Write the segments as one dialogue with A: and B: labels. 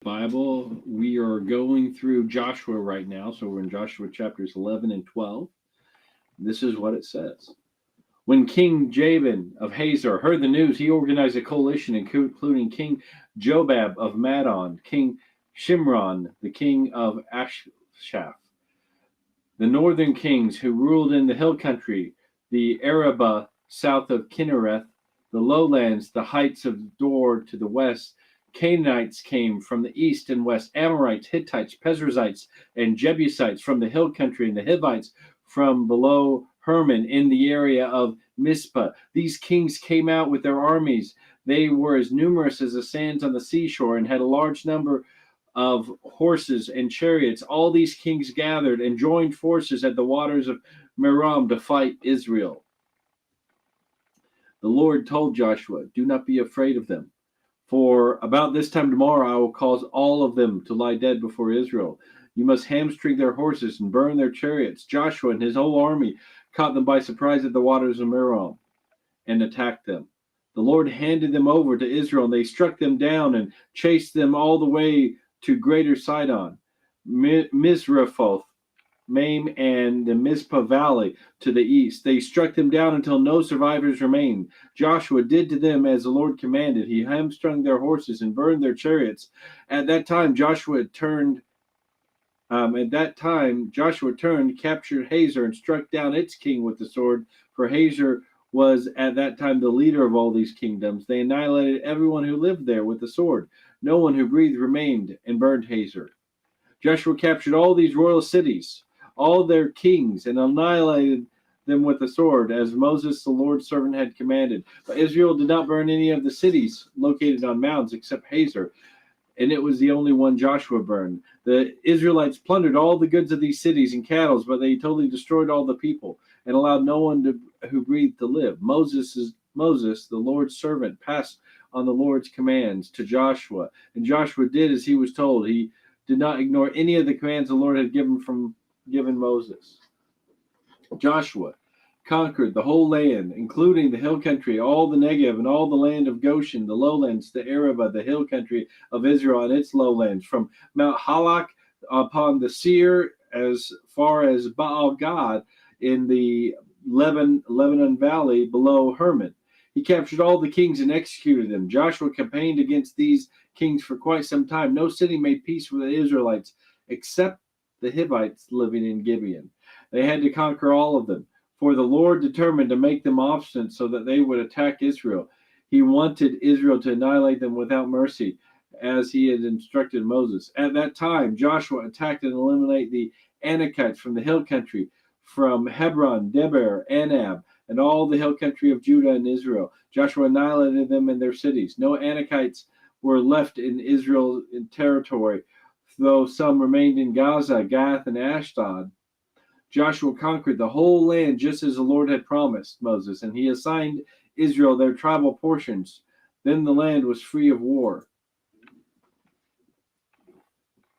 A: Bible. We are going through Joshua right now, so we're in Joshua chapters 11 and 12. This is what it says. When King Jabin of Hazor heard the news, he organized a coalition including King Jobab of Madon, King Shimron, the king of Ashshaph, the northern kings who ruled in the hill country, the Arabah south of Kinnereth, the lowlands, the heights of Dor to the west. Canaanites came from the east and west, Amorites, Hittites, Perizzites, and Jebusites from the hill country, and the Hivites from below Hermon in the area of Mizpah. These kings came out with their armies. They were as numerous as the sands on the seashore and had a large number of horses and chariots. All these kings gathered and joined forces at the waters of Merom to fight Israel. The Lord told Joshua, "Do not be afraid of them, for about this time tomorrow I will cause all of them to lie dead before Israel. You must hamstring their horses and burn their chariots." Joshua and his whole army caught them by surprise at the waters of Merom and attacked them. The Lord handed them over to Israel, and they struck them down and chased them all the way to Greater Sidon, Mizraphoth, Maim, and the Mizpah Valley to the east. They struck them down until no survivors remained. Joshua did to them as the Lord commanded. He hamstrung their horses and burned their chariots. At that time, Joshua turned, captured Hazor, and struck down its king with the sword. For Hazor was at that time the leader of all these kingdoms. They annihilated everyone who lived there with the sword. No one who breathed remained, and burned Hazor. Joshua captured all these royal cities, all their kings, and annihilated them with the sword, as Moses, the Lord's servant, had commanded. But Israel did not burn any of the cities located on mountains except Hazor, and it was the only one Joshua burned. The Israelites plundered all the goods of these cities and cattle, but they totally destroyed all the people and allowed no one who breathed to live. Moses, the Lord's servant, passed on the Lord's commands to Joshua, and Joshua did as he was told. He did not ignore any of the commands the Lord had given Moses. Joshua conquered the whole land, including the hill country, all the Negev, and all the land of Goshen, the lowlands, the Arabah, the hill country of Israel and its lowlands, from Mount Halak upon the Seir as far as Baal Gad in the Lebanon Valley below Hermon. He captured all the kings and executed them. Joshua campaigned against these kings for quite some time. No city made peace with the Israelites except the Hivites living in Gibeon. They had to conquer all of them, for the Lord determined to make them obstinate so that they would attack Israel. He wanted Israel to annihilate them without mercy, as he had instructed Moses. At that time, Joshua attacked and eliminated the Anakites from the hill country, from Hebron, Debir, Anab, and all the hill country of Judah and Israel. Joshua annihilated them in their cities. No Anakites were left in Israel's territory, though some remained in Gaza, Gath, and Ashdod. Joshua conquered the whole land just as the Lord had promised Moses, and he assigned Israel their tribal portions. Then the land was free of war.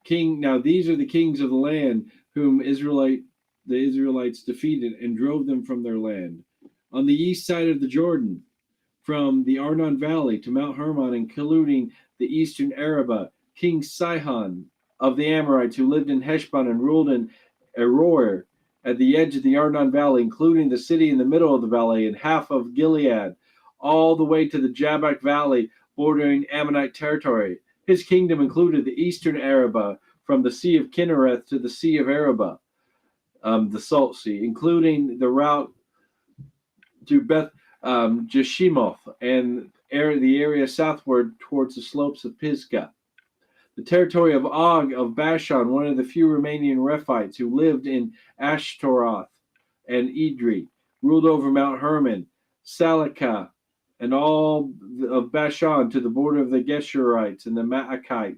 A: Now these are the kings of the land whom the Israelites defeated and drove them from their land. On the east side of the Jordan, from the Arnon Valley to Mount Hermon, including the eastern Arabah, King Sihon of the Amorites, who lived in Heshbon and ruled in Aroer at the edge of the Arnon Valley, including the city in the middle of the valley and half of Gilead, all the way to the Jabbok Valley bordering Ammonite territory. His kingdom included the eastern Arabah from the Sea of Kinnereth to the Sea of Arabah, the Salt Sea, including the route to Beth Jeshimoth and the area southward towards the slopes of Pisgah. The territory of Og of Bashan, one of the few remaining Rephites who lived in Ashtaroth and Edrei, ruled over Mount Hermon, Salakah, and all of Bashan to the border of the Geshurites and the Maachites,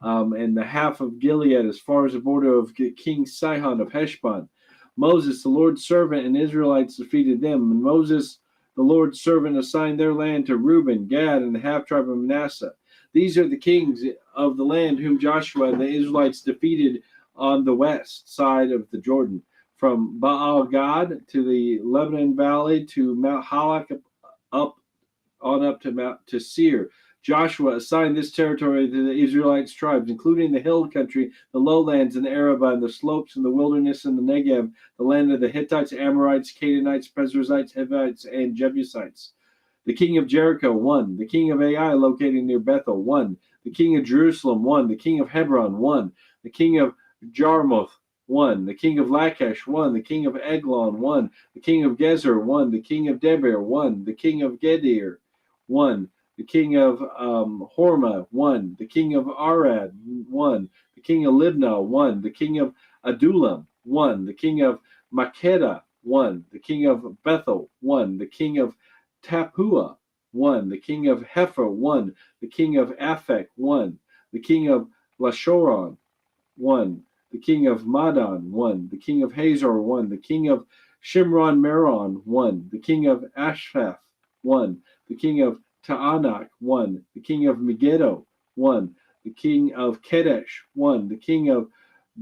A: and the half of Gilead as far as the border of King Sihon of Heshbon. Moses, the Lord's servant, and Israelites defeated them. And Moses, the Lord's servant, assigned their land to Reuben, Gad, and the half-tribe of Manasseh. These are the kings of the land whom Joshua and the Israelites defeated on the west side of the Jordan, from Baal Gad to the Lebanon Valley to Mount Halak, up to Seir, Joshua assigned this territory to the Israelites' tribes, including the hill country, the lowlands, and the Arabah, and the slopes, and the wilderness, and the Negev, the land of the Hittites, Amorites, Canaanites, Perizzites, Hivites, and Jebusites. The king of Jericho, 1. The king of Ai, located near Bethel, 1. The king of Jerusalem, 1. The king of Hebron, 1. The king of Jarmuth, 1. The king of Lachish, 1. The king of Eglon, 1. The king of Gezer, 1. The king of Debir, 1. The king of Gedir, 1. The king of Hormah, 1. The king of Arad, 1. The king of Libnah, 1. The king of Adullam, 1. The king of Makkedah, 1. The king of Bethel, 1. The king of Tappuah, 1. The king of Hepher, 1. The king of Aphek, 1. The king of Lashoron, 1. The king of Madon, 1. The king of Hazor, 1. The king of Shimron Meron, 1. The king of Ashphath, 1. The king of Taanach, 1. The king of Megiddo, 1. The king of Kedesh, 1. The king of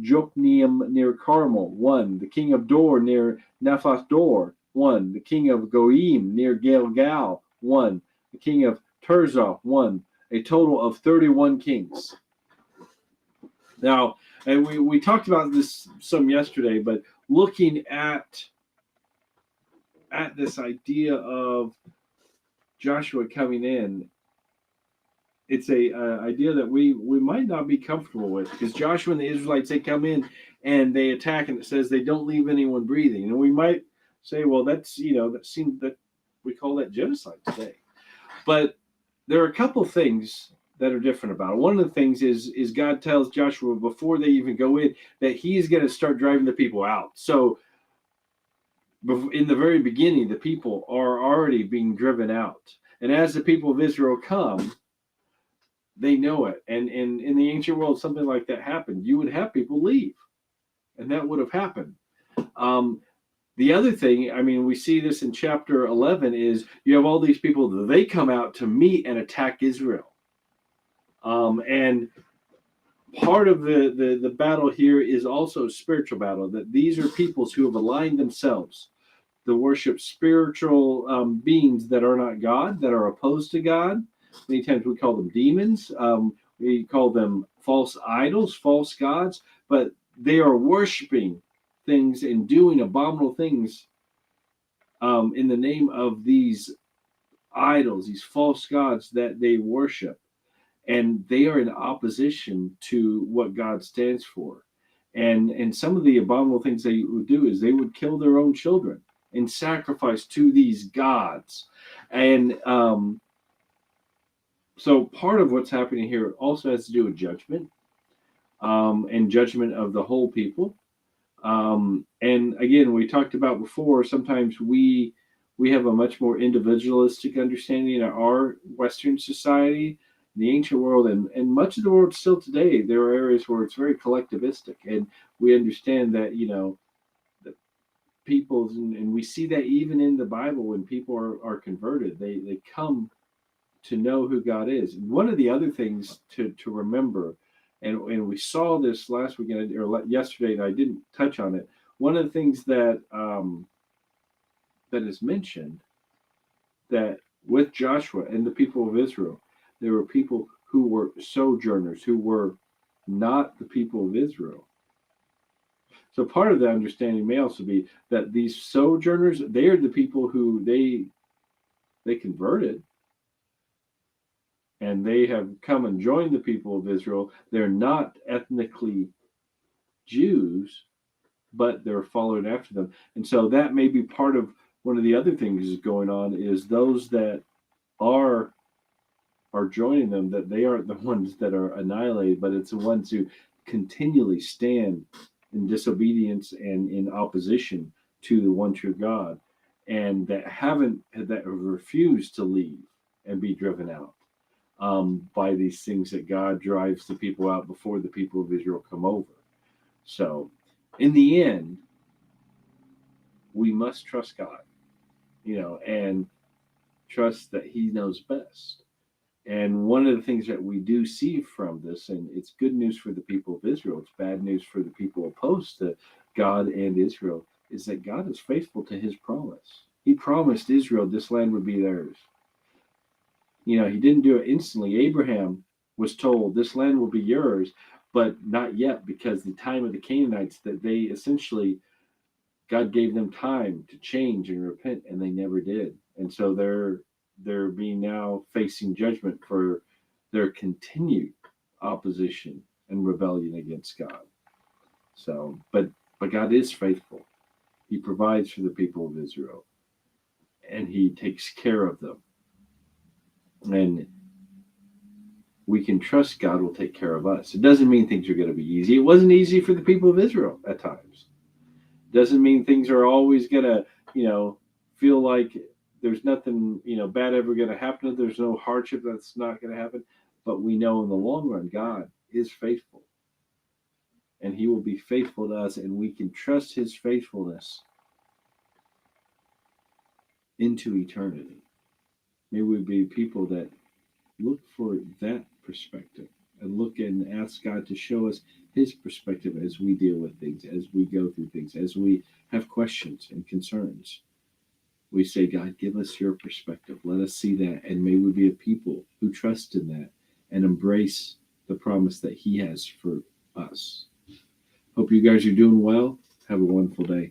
A: Jokneam near Carmel, 1. The king of Dor near Naphath Dor, 1. The king of Goim near Gilgal, 1. The king of Tirzah, 1. A total of 31 kings. Now, and we talked about this some yesterday, but looking at this idea of Joshua coming in, it's a idea that we might not be comfortable with, because Joshua and the Israelites, they come in and they attack, and it says they don't leave anyone breathing. And we might say, well, that's, that seems that we call that genocide today. But there are a couple things that are different about it. One of the things is God tells Joshua before they even go in that he's going to start driving the people out. So in the very beginning, the people are already being driven out. And as the people of Israel come, they know it. And in the ancient world, something like that happened. You would have people leave. And that would have happened. The other thing, we see this in chapter 11, is you have all these people that they come out to meet and attack Israel. And part of the battle here is also a spiritual battle, that these are peoples who have aligned themselves to worship spiritual beings that are not God, that are opposed to God. Many times we call them demons. We call them false idols, false gods, but they are worshiping things and doing abominable things in the name of these idols, these false gods that they worship. And they are in opposition to what God stands for. And some of the abominable things they would do is they would kill their own children and sacrifice to these gods. And so part of what's happening here also has to do with judgment, and judgment of the whole people. And again, we talked about before, sometimes we have a much more individualistic understanding of our Western society, the ancient world, and much of the world still today. There are areas where it's very collectivistic, and we understand that, the peoples, and we see that even in the Bible when people are converted, they come to know who God is. And one of the other things to remember, and we saw this last weekend or yesterday, and I didn't touch on it. One of the things that is mentioned, that with Joshua and the people of Israel, there were people who were sojourners, who were not the people of Israel. So part of the understanding may also be that these sojourners, they are the people who they converted, and they have come and joined the people of Israel. They're not ethnically Jews, but they're following after them. And so that may be part of one of the other things is going on, is those that are joining them, that they aren't the ones that are annihilated, but it's the ones who continually stand in disobedience and in opposition to the one true God, and that have refused to leave and be driven out by these things that God drives the people out before the people of Israel come over. So in the end, we must trust God, and trust that he knows best. And one of the things that we do see from this, and it's good news for the people of Israel, it's bad news for the people opposed to God and Israel, is that God is faithful to his promise. He promised Israel this land would be theirs. He didn't do it instantly. Abraham was told, this land will be yours, but not yet, because the time of the Canaanites, that they essentially, God gave them time to change and repent, and they never did. And so they're being now facing judgment for their continued opposition and rebellion against God. So, but God is faithful. He provides for the people of Israel, and He takes care of them. And we can trust God will take care of us. It doesn't mean things are going to be easy. It wasn't easy for the people of Israel at times. It doesn't mean things are always going to, feel like there's nothing, bad ever going to happen. There's no hardship that's not going to happen. But we know in the long run, God is faithful. And He will be faithful to us, and we can trust His faithfulness into eternity. May we be people that look for that perspective and look and ask God to show us His perspective as we deal with things, as we go through things, as we have questions and concerns. We say, God, give us your perspective. Let us see that. And may we be a people who trust in that and embrace the promise that He has for us. Hope you guys are doing well. Have a wonderful day.